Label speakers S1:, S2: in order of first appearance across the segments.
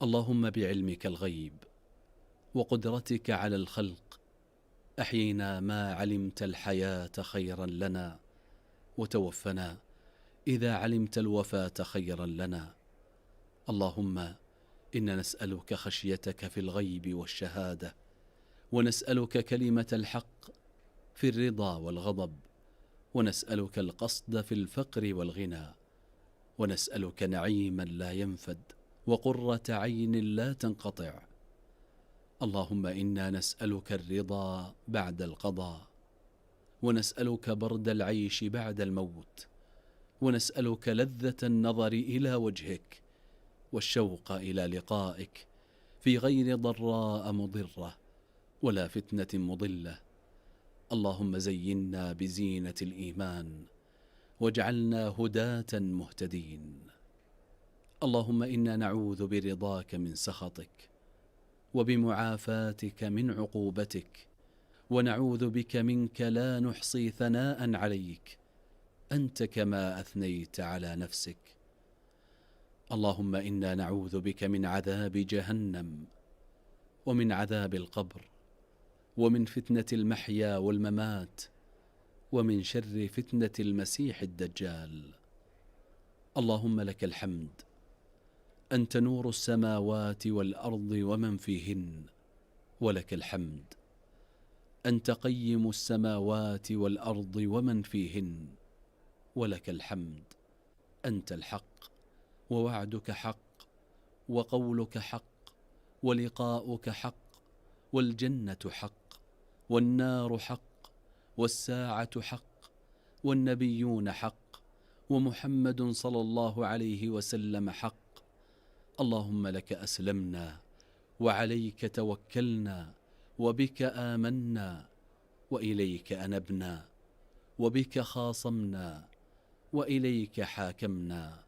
S1: اللهم بعلمك الغيب وقدرتك على الخلق أحينا ما علمت الحياة خيرا لنا، وتوفنا إذا علمت الوفاة خيرا لنا. اللهم إنا نسألك خشيتك في الغيب والشهادة، ونسألك كلمة الحق في الرضا والغضب، ونسألك القصد في الفقر والغنى، ونسألك نعيما لا ينفد وقرة عين لا تنقطع. اللهم إنا نسألك الرضا بعد القضاء، ونسألك برد العيش بعد الموت، ونسألك لذة النظر إلى وجهك والشوق إلى لقائك في غير ضراء مضرة ولا فتنة مضلة. اللهم زينا بزينة الإيمان واجعلنا هداة مهتدين. اللهم إنا نعوذ برضاك من سخطك، وبمعافاتك من عقوبتك، ونعوذ بك منك لا نحصي ثناء عليك أنت كما أثنيت على نفسك. اللهم إنا نعوذ بك من عذاب جهنم، ومن عذاب القبر، ومن فتنة المحيا والممات، ومن شر فتنة المسيح الدجال. اللهم لك الحمد، أنت نور السماوات والأرض ومن فيهن، ولك الحمد، أنت قيم السماوات والأرض ومن فيهن، ولك الحمد. أنت الحق، ووعدك حق، وقولك حق، ولقاؤك حق، والجنة حق، والنار حق، والساعة حق، والنبيون حق، ومحمد صلى الله عليه وسلم حق. اللهم لك أسلمنا، وعليك توكلنا، وبك آمنا، وإليك أنبنا، وبك خاصمنا، وإليك حاكمنا.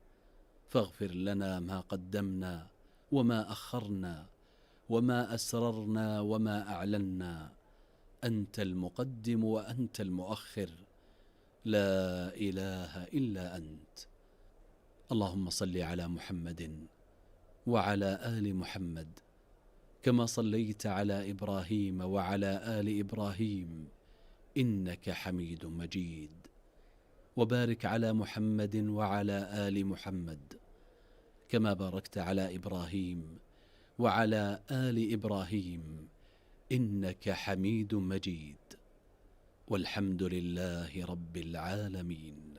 S1: فاغفر لنا ما قدمنا وما أخرنا، وما أسررنا وما أعلنا. أنت المقدم وأنت المؤخر، لا إله إلا أنت. اللهم صل على محمد وعلى آل محمد كما صليت على إبراهيم وعلى آل إبراهيم إنك حميد مجيد، وبارك على محمد وعلى آل محمد كما باركت على إبراهيم وعلى آل إبراهيم إنك حميد مجيد، والحمد لله رب العالمين.